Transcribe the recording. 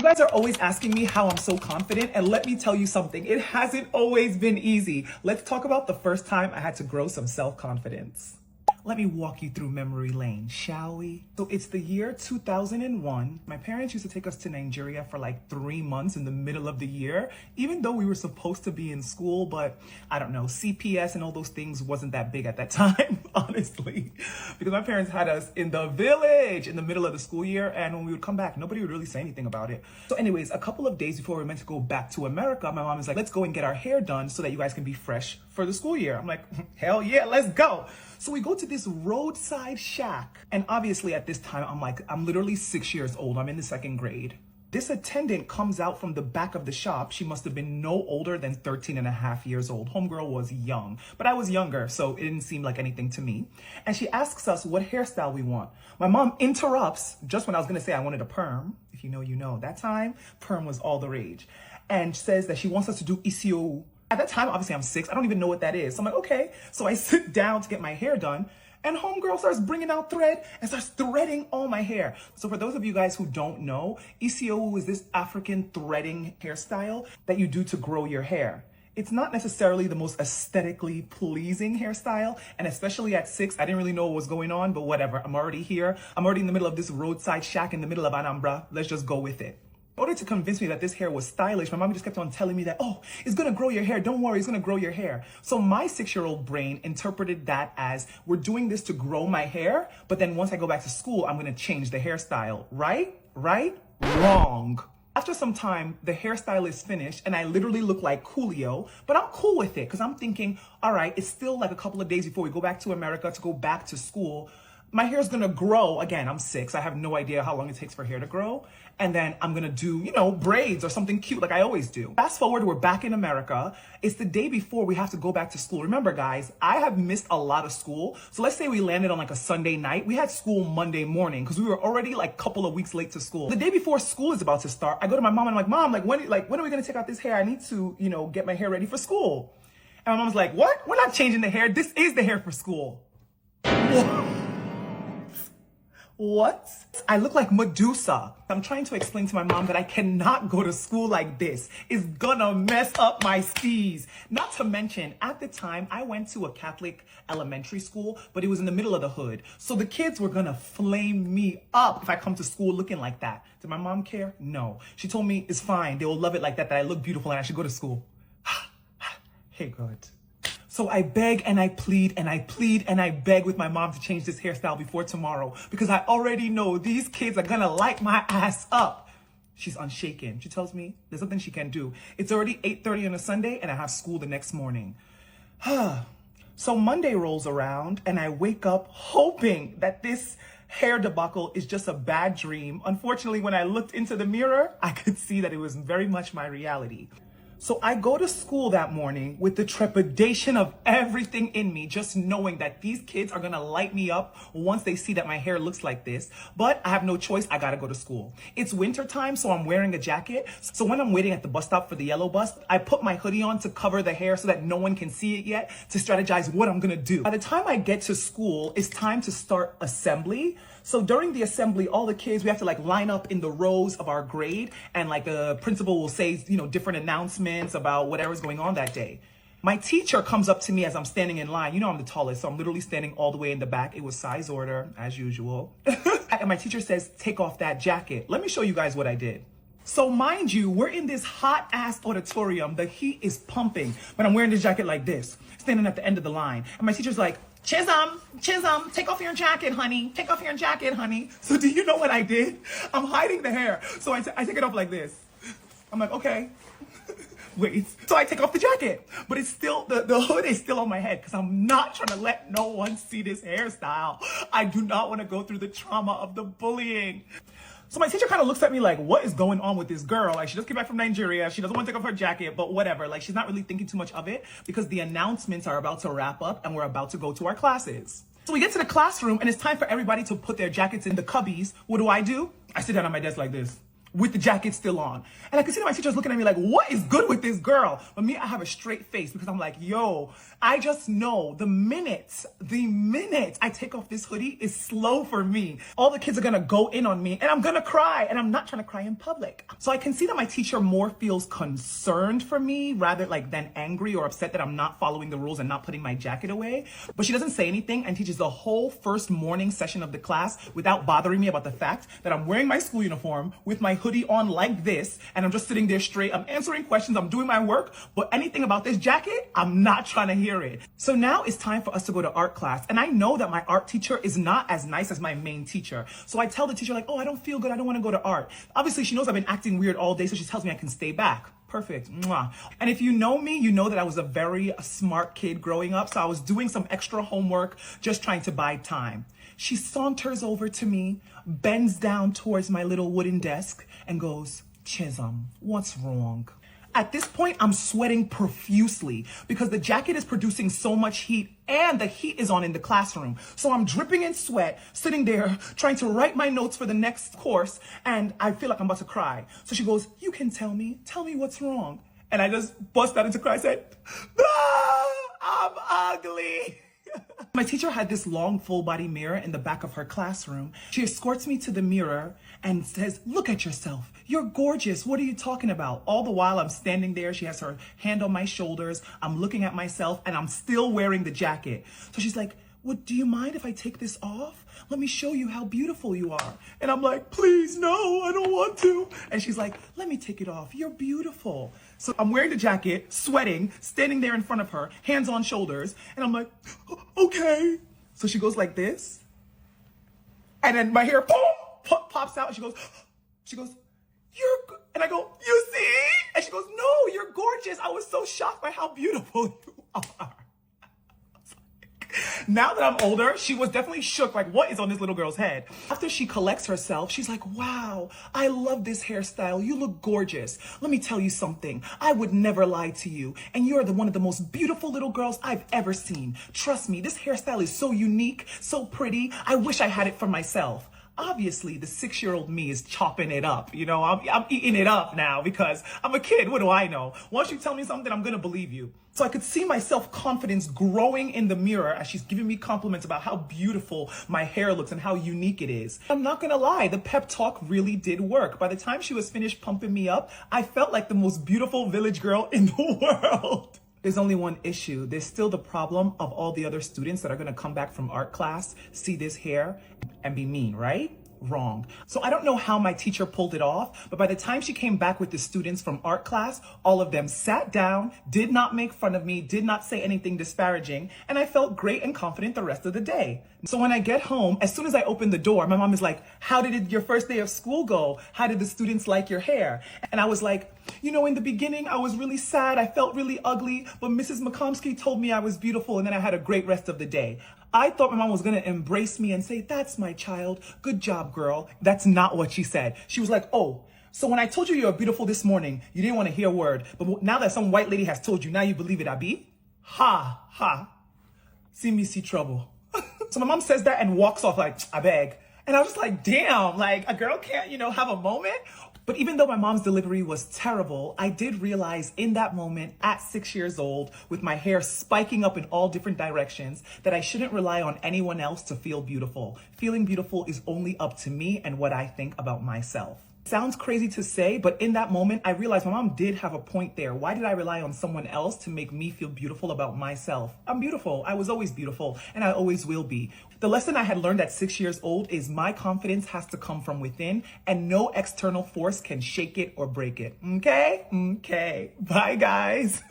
guys are always asking me how I'm so confident, and let me tell you something, it hasn't always been easy. Let's talk about the first time I had to grow some self-confidence. Let me walk you through memory lane, shall we? So it's the year 2001. My parents used to take us to Nigeria for like 3 months in the middle of the year, even though we were supposed to be in school, but I don't know, CPS and all those things wasn't that big at that time, honestly, because my parents had us in the village in the middle of the school year, and when we would come back, nobody would really say anything about it. So anyways, a couple of days before we were meant to go back to America, my mom was like, let's go and get our hair done so that you guys can be fresh for the school year. I'm like, hell yeah, let's go. So we go to this roadside shack. And obviously at this time, I'm literally 6 years old. I'm in the 2nd grade. This attendant comes out from the back of the shop. She must have been no older than 13 and a half years old. Homegirl was young, but I was younger, so it didn't seem like anything to me. And she asks us what hairstyle we want. My mom interrupts just when I was gonna say I wanted a perm. If you know, you know. That time, perm was all the rage. And says that she wants us to do ICO. At that time, obviously I'm 6. I don't even know what that is. So I'm like, okay. So I sit down to get my hair done, and homegirl starts bringing out thread and starts threading all my hair. So for those of you guys who don't know, ICO is this African threading hairstyle that you do to grow your hair. It's not necessarily the most aesthetically pleasing hairstyle, and especially at 6, I didn't really know what was going on, but whatever. I'm already here. I'm already in the middle of this roadside shack in the middle of Anambra. Let's just go with it. In order to convince me that this hair was stylish, my mom just kept on telling me that, oh, it's gonna grow your hair. Don't worry, it's gonna grow your hair. So my 6-year-old brain interpreted that as, we're doing this to grow my hair, but then once I go back to school, I'm gonna change the hairstyle. Right? Wrong. After some time, the hairstyle is finished and I literally look like Coolio, but I'm cool with it because I'm thinking, all right, it's still like a couple of days before we go back to America to go back to school. My hair's gonna grow. Again, I'm 6. I have no idea how long it takes for hair to grow. And then I'm gonna do, you know, braids or something cute like I always do. Fast forward, we're back in America. It's the day before we have to go back to school. Remember, guys, I have missed a lot of school. So let's say we landed on like a Sunday night. We had school Monday morning because we were already like a couple of weeks late to school. The day before school is about to start, I go to my mom and I'm like, Mom, when are we gonna take out this hair? I need to, you know, get my hair ready for school. And my mom's like, what? We're not changing the hair. This is the hair for school. What? I look like Medusa. I'm trying to explain to my mom that I cannot go to school like this. It's gonna mess up my steez. Not to mention, at the time, I went to a Catholic elementary school, but it was in the middle of the hood. So the kids were gonna flame me up if I come to school looking like that. Did my mom care? No. She told me it's fine. They will love it like that I look beautiful and I should go to school. Hey, good. So I beg and I plead and I plead and I beg with my mom to change this hairstyle before tomorrow because I already know these kids are gonna light my ass up. She's unshaken. She tells me there's nothing she can do. It's already 8:30 on a Sunday and I have school the next morning. So Monday rolls around and I wake up hoping that this hair debacle is just a bad dream. Unfortunately, when I looked into the mirror, I could see that it was very much my reality. So I go to school that morning with the trepidation of everything in me, just knowing that these kids are gonna light me up once they see that my hair looks like this. But I have no choice, I gotta go to school. It's winter time, so I'm wearing a jacket. So when I'm waiting at the bus stop for the yellow bus, I put my hoodie on to cover the hair so that no one can see it yet, to strategize what I'm gonna do. By the time I get to school, it's time to start assembly. So during the assembly, all the kids, we have to like line up in the rows of our grade, and like the principal will say, you know, different announcements about whatever's going on that day. My teacher comes up to me as I'm standing in line. You know I'm the tallest, so I'm literally standing all the way in the back. It was size order, as usual. And my teacher says, take off that jacket. Let me show you guys what I did. So mind you, we're in this hot ass auditorium. The heat is pumping, but I'm wearing this jacket like this, standing at the end of the line. And my teacher's like, Chisholm, take off your jacket, honey. Take off your jacket, honey. So do you know what I did? I'm hiding the hair. So I take it off like this. I'm like, okay. Wait. So I take off the jacket, but it's still, the hood is still on my head because I'm not trying to let no one see this hairstyle. I do not want to go through the trauma of the bullying. So my teacher kind of looks at me like, what is going on with this girl? Like, she just came back from Nigeria. She doesn't want to take off her jacket, but whatever. Like, she's not really thinking too much of it because the announcements are about to wrap up and we're about to go to our classes. So we get to the classroom and it's time for everybody to put their jackets in the cubbies. What do? I sit down on my desk like this. with the jacket still on. And I could see that my teacher's looking at me like, what is good with this girl? But me, I have a straight face because I'm like, yo, I just know the minute I take off this hoodie is slow for me. All the kids are gonna go in on me and I'm gonna cry, and I'm not trying to cry in public. So I can see that my teacher more feels concerned for me rather than angry or upset that I'm not following the rules and not putting my jacket away. But she doesn't say anything and teaches the whole first morning session of the class without bothering me about the fact that I'm wearing my school uniform with my hoodie on like this, and I'm just sitting there straight. I'm answering questions, I'm doing my work, but anything about this jacket, I'm not trying to hear it. So now it's time for us to go to art class, and I know that my art teacher is not as nice as my main teacher. So I tell the teacher like, oh, I don't feel good, I don't want to go to art. Obviously, she knows I've been acting weird all day, so she tells me I can stay back. Perfect. Mwah. And if you know me, you know that I was a very smart kid growing up, so I was doing some extra homework, just trying to buy time. She saunters over to me, bends down towards my little wooden desk, and goes, Chisholm, what's wrong? At this point, I'm sweating profusely because the jacket is producing so much heat and the heat is on in the classroom. So I'm dripping in sweat, sitting there trying to write my notes for the next course, and I feel like I'm about to cry. So she goes, you can tell me what's wrong. And I just bust out into cry, said, I'm ugly. My teacher had this long full body mirror in the back of her classroom. She escorts me to the mirror and says, look at yourself. You're gorgeous. What are you talking about? All the while I'm standing there. She has her hand on my shoulders. I'm looking at myself and I'm still wearing the jacket. So she's like, well, do you mind if I take this off? Let me show you how beautiful you are. And I'm like, please, no, I don't want to. And she's like, let me take it off. You're beautiful. So I'm wearing the jacket, sweating, standing there in front of her, hands on shoulders. And I'm like, okay. So she goes like this. And then my hair, boom, pops out. And she goes, you're, and I go, you see? And she goes, no, you're gorgeous. I was so shocked by how beautiful you are. Now that I'm older, she was definitely shook, like, what is on this little girl's head? After she collects herself, she's like, wow, I love this hairstyle. You look gorgeous. Let me tell you something. I would never lie to you. And you're one of the most beautiful little girls I've ever seen. Trust me, this hairstyle is so unique, so pretty. I wish I had it for myself. Obviously, the 6-year-old me is chopping it up. You know, I'm eating it up now because I'm a kid. What do I know? Once you tell me something, I'm going to believe you. So I could see my self-confidence growing in the mirror as she's giving me compliments about how beautiful my hair looks and how unique it is. I'm not going to lie. The pep talk really did work. By the time she was finished pumping me up, I felt like the most beautiful village girl in the world. There's only one issue. There's still the problem of all the other students that are going to come back from art class, see this hair, and be mean, right? Wrong. So I don't know how my teacher pulled it off, but by the time she came back with the students from art class, all of them sat down, did not make fun of me, did not say anything disparaging, and I felt great and confident the rest of the day. So when I get home, as soon as I open the door, my mom is like, how did your first day of school go? How did the students like your hair? And I was like, you know, in the beginning, I was really sad. I felt really ugly, but Mrs. McComsky told me I was beautiful, and then I had a great rest of the day. I thought my mom was going to embrace me and say, that's my child. Good job, girl. That's not what she said. She was like, oh, so when I told you you're beautiful this morning, you didn't want to hear a word. But now that some white lady has told you, now you believe it, Abi? Ha, ha. See me see trouble. So my mom says that and walks off like, I beg. And I was just like, damn, like a girl can't, have a moment. But even though my mom's delivery was terrible, I did realize in that moment at 6 years old, with my hair spiking up in all different directions, that I shouldn't rely on anyone else to feel beautiful. Feeling beautiful is only up to me and what I think about myself. Sounds crazy to say, but in that moment, I realized my mom did have a point there. Why did I rely on someone else to make me feel beautiful about myself? I'm beautiful. I was always beautiful, and I always will be. The lesson I had learned at 6 years old is my confidence has to come from within, and no external force can shake it or break it. Okay? Okay. Bye, guys.